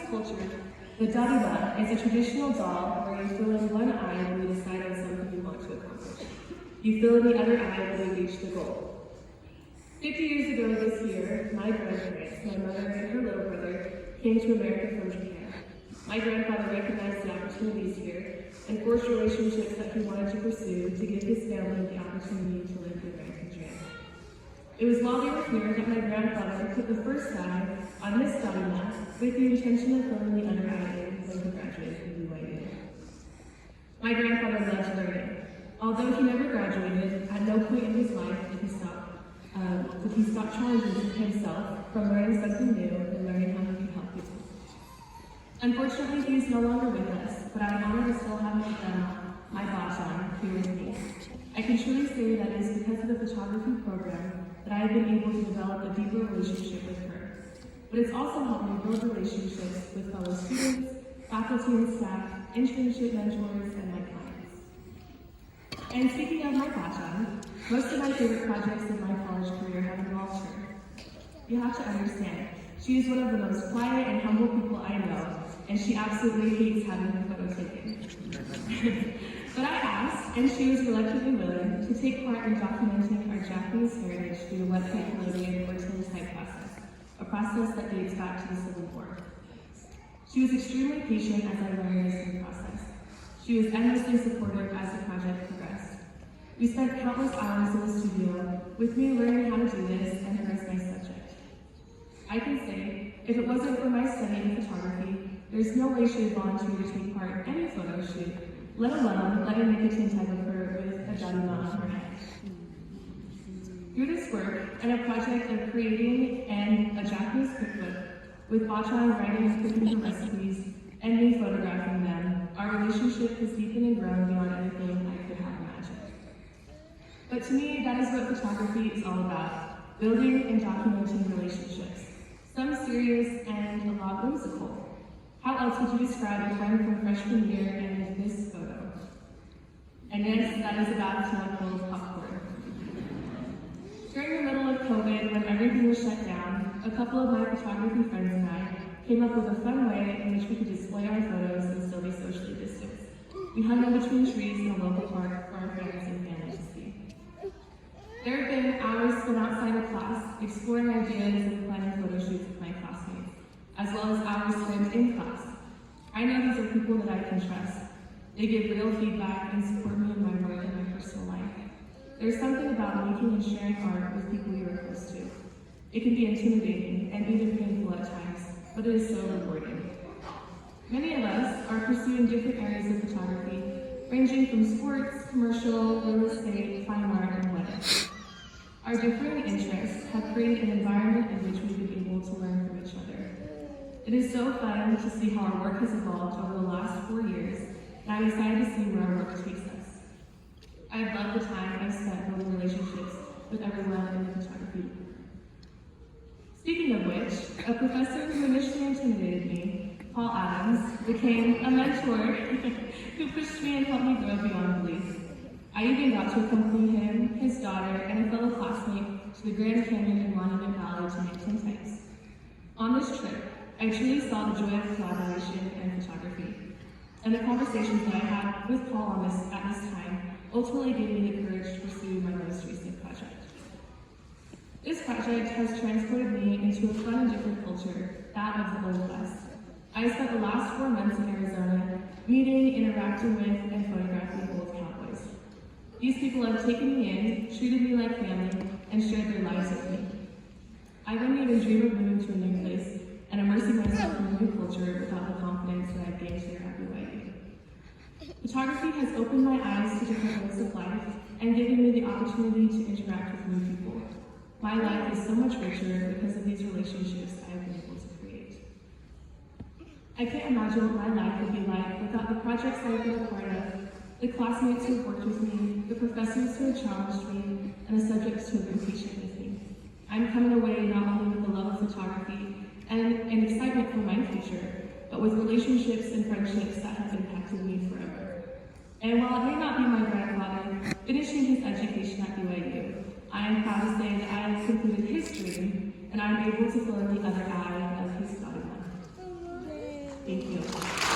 culture, the darima is a traditional doll where you fill in one eye when you decide on something you want to accomplish. You fill in the other eye when you reach the goal. 50 years ago this year, my grandparents, my mother and her little brother, came to America from Japan. My grandfather recognized the opportunities here and forged relationships that he wanted to pursue to give his family the opportunity to live the American dream. It was while they were here that my grandfather put the first eye on this darima with the intention of filling the other eye in when he graduated from BYU. My grandfather loved learning. Although he never graduated, at no point in his life did he stop challenging himself from learning something new and learning how he could help people. Unfortunately, he is no longer with us, but I'm honored to still have my baton here with me. I can truly say that it is because of the photography program that I have been able to develop a deeper relationship with her. But it's also helped me build relationships with fellow students, faculty and staff, internship mentors, and my clients. And speaking of my baton, most of my favorite projects in my college career have involved her. You have to understand, she is one of the most quiet and humble people I know, and she absolutely hates having her photo taken. But I asked, and she was reluctantly willing, to take part in documenting our Japanese heritage through the wet paint collodion or tintype process, a process that dates back to the Civil War. She was extremely patient as I learned this new process. She was endlessly supportive as the project progressed. We spent countless hours in the studio with me learning how to do this and her as my subject. I can say, if it wasn't for my study in photography, there's no way she would volunteer to take part in any photo shoot, let alone letting make a tintype of her with a darima on her head. Through this work and a project of creating a Japanese cookbook, with Bachan writing and cooking her recipes and me photographing them, our relationship has deepened and grown beyond anything I could have imagined. But to me, that is what photography is all about, building and documenting relationships, some serious and a lot whimsical. How else would you describe a friend from freshman year and this photo? And yes, that is about to smell full of popcorn. During the middle of COVID, when everything was shut down, a couple of my photography friends and I came up with a fun way in which we could display our photos and still be socially distanced. We hung them between trees in a local park for our friends and family to see. There have been hours spent outside of class, exploring ideas and planning photo shoots with my classmates, as well as hours spent in class. I know these are people that I can trust. They give real feedback and support me in my work and my personal life. There's something about making and sharing art with people you are close to. It can be intimidating and even painful at times, but it is so rewarding. Many of us are pursuing different areas of photography, ranging from sports, commercial, real estate, fine art, and weddings. Our differing interests have created an environment in which we've been able to learn from each other. It is so fun to see how our work has evolved over the last 4 years, and I'm excited to see where our work takes us. I've loved the time I've spent building relationships with everyone in the photography. Speaking of which, a professor who initially intimidated me, Paul Adams, became a mentor who pushed me and helped me grow beyond belief. I even got to accompany him, his daughter, and a fellow classmate to the Grand Canyon and Monument Valley to make tintypes. On this trip, I truly saw the joy of collaboration and photography. And the conversations that I had with Paul at this time ultimately gave me the courage to pursue my most recent project. This project has transported me into a fun and different culture, that of the Old West. I spent the last 4 months in Arizona meeting, interacting with, and photographing old cowboys. These people have taken me in, treated me like family, and shared their lives with me. I wouldn't even dream of moving to a new place and immersing myself in a new culture without the confidence that I've gained here at BYU. Photography has opened my eyes to different ways of life and given me the opportunity to interact with new people. My life is so much richer because of these relationships I have been able to create. I can't imagine what my life would be like without the projects I've been a part of, the classmates who have worked with me, the professors who have challenged me, and the subjects who have been patient with me. I'm coming away not only with the love of photography and an excitement for my future, but with relationships and friendships that have impacted me forever. And while it may not be my grandfather finishing his education at BYU, I am proud to say that I have completed his dream, and I am able to fill in the other eye of his darima. Thank you.